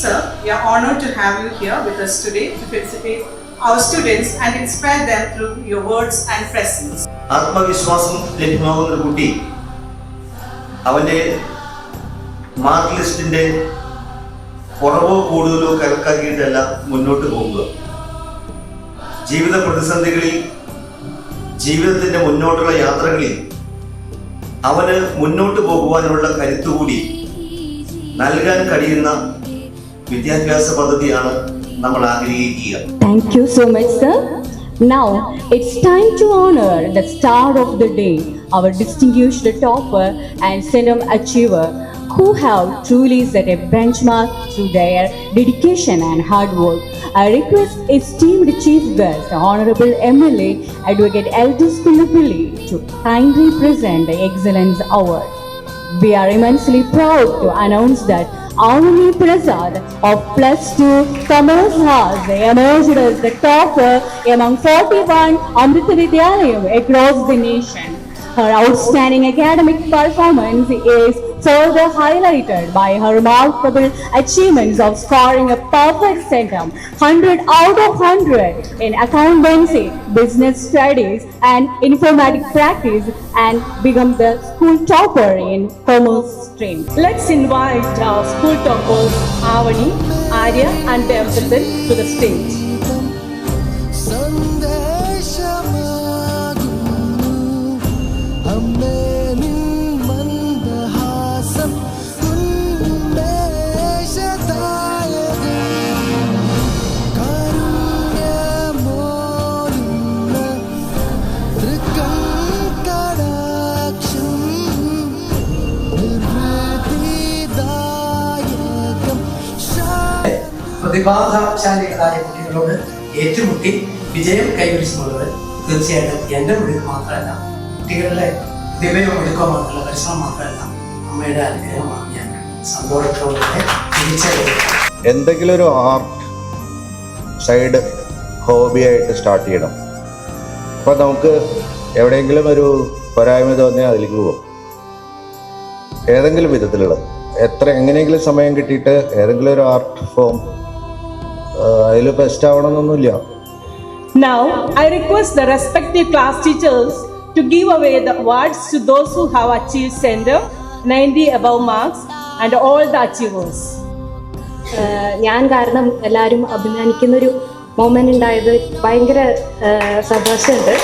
sir, we are honored to have you here with us today to felicitate our students and inspire them through your words and presence. ആത്മവിശ്വാസം ലഭ്യമാകുന്ന ഒരു കുട്ടി അവൻ്റെ mark ലിസ്റ്റിൻ്റെ കുറവോ കൂടുതലോ കണക്കാക്കിയിട്ടല്ല മുന്നോട്ട് പോകുക. ജീവിത പ്രതിസന്ധികളിൽ, ജീവിതത്തിൻ്റെ മുന്നോട്ടുള്ള യാത്രകളിൽ അവന് മുന്നോട്ട് പോകുവാനുള്ള കരുത്തുകൂടി നൽകാൻ കഴിയുന്ന വിദ്യാഭ്യാസ പദ്ധതിയാണ് നമ്മൾ ആഗ്രഹിക്കുക. Thank you so much, sir. Now it's time to honor the star of the day, our distinguished topper and Senum achiever, who have truly set a benchmark through their dedication and hard work. I request esteemed Chief Guest, Honorable MLA, Advocate Eldis Pillipilli, to kindly present the Excellence Award. We are immensely proud to announce that Avani Prasad of +2 Commerce has emerged as the topper among 41 Amrita Vidyalayam across the nation. Her outstanding academic performance is further highlighted by her remarkable achievements of scoring a perfect centum, 100 out of 100 in accountancy, business studies and informatics practice, and become the school topper in commerce stream. Let's invite our school toppers Avani, Arya and Devdathan to the stage. പ്രതിഭാശാലികളായ കുട്ടികളോട് ഏറ്റുമുട്ടി വിജയം കൈവരിച്ചുള്ളത് തീർച്ചയായിട്ടും എൻ്റെ മിടുക്ക് മാത്രമല്ല, കുട്ടികളുടെ ദിവ്യവും മിടുക്കോ മാത്രമല്ല, പരിശ്രമം മാത്രമല്ല, അമ്മയുടെ അനുഗ്രഹമാണ്. ഞാൻ സന്തോഷത്തോടെ തിരിച്ചറിയുന്നത് എന്തെങ്കിലും ഒരു ആർട്ട് സൈഡ് ഹോബിയായിട്ട് സ്റ്റാർട്ട് ചെയ്യണം. അപ്പോൾ നമുക്ക് എവിടെയെങ്കിലും ഒരു പോരായ്മ തോന്നിയാൽ അതിലേക്ക് പോകും. ഏതെങ്കിലും വിധത്തിലുള്ളത് എങ്ങനെയെങ്കിലും സമയം കിട്ടിയിട്ട് ഏതെങ്കിലും ഒരു ആർട്ട് ഫോം അതിൽ best ആവണമെന്നൊന്നുമില്ല. Now I request the respective class teachers to give away the awards to those who have achieved center 90 above marks and all the achievers. ഞാൻ കാരണം എല്ലാവരും അഭിമാനിക്കുന്നൊരു മൊമെന്റ് ഉണ്ടായത് ഭയങ്കര സന്തോഷമുണ്ട്.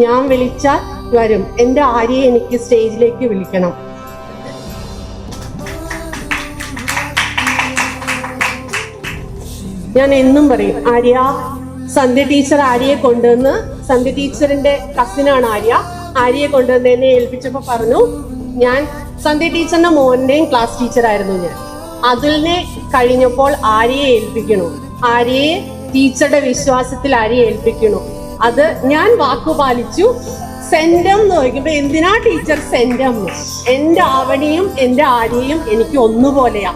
ഞാൻ വിളിച്ചാൽ വരും. എൻ്റെ ആര്യയെ എനിക്ക് സ്റ്റേജിലേക്ക് വിളിക്കണം. ഞാൻ എന്നും പറയും, ആര്യ, സന്ധ്യ ടീച്ചർ ആര്യയെ കൊണ്ടുവന്ന്, സന്ധ്യ ടീച്ചറിന്റെ കസിനാണ് ആര്യ, ആര്യയെ കൊണ്ടുവന്ന് എന്നെ ഏൽപ്പിച്ചപ്പോൾ പറഞ്ഞു, ഞാൻ സന്ധ്യ ടീച്ചറിന്റെ മോന്റെയും ക്ലാസ് ടീച്ചറായിരുന്നു ഞാൻ. അതിനെ കഴിഞ്ഞപ്പോൾ ആര്യയെ ഏൽപ്പിക്കണു, ആര്യയെ ടീച്ചറുടെ വിശ്വാസത്തിൽ ആര്യയെ ഏൽപ്പിക്കണു. അത് ഞാൻ വാക്കുപാലിച്ചു. സെന്റം എന്ന് ചോദിക്കുമ്പോ എന്തിനാ ടീച്ചർ സെന്റം? എൻ്റെ ആവണിയും എൻ്റെ ആര്യയും എനിക്ക് ഒന്നുപോലെയാ.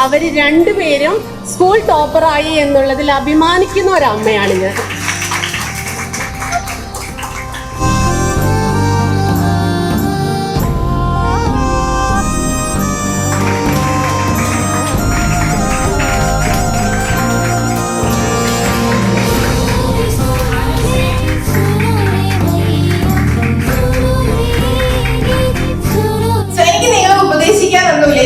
അവര് രണ്ടുപേരും സ്കൂൾ ടോപ്പറായി എന്നുള്ളതിൽ അഭിമാനിക്കുന്ന ഒരമ്മയാണ് ഞാൻ.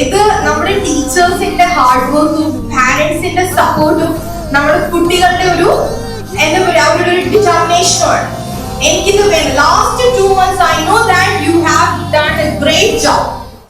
ഇത് നമ്മുടെ ടീച്ചേഴ്സിന്റെ ഹാർഡ് വർക്കും പാരന്റ്സിന്റെ സപ്പോർട്ടും നമ്മുടെ കുട്ടികളുടെ എന്താ പറയുക, അവരുടെ ഒരു ഡിറ്റർമിനേഷനുമാണ്. എനിക്കിത് last 2 months I know that you have done a great job.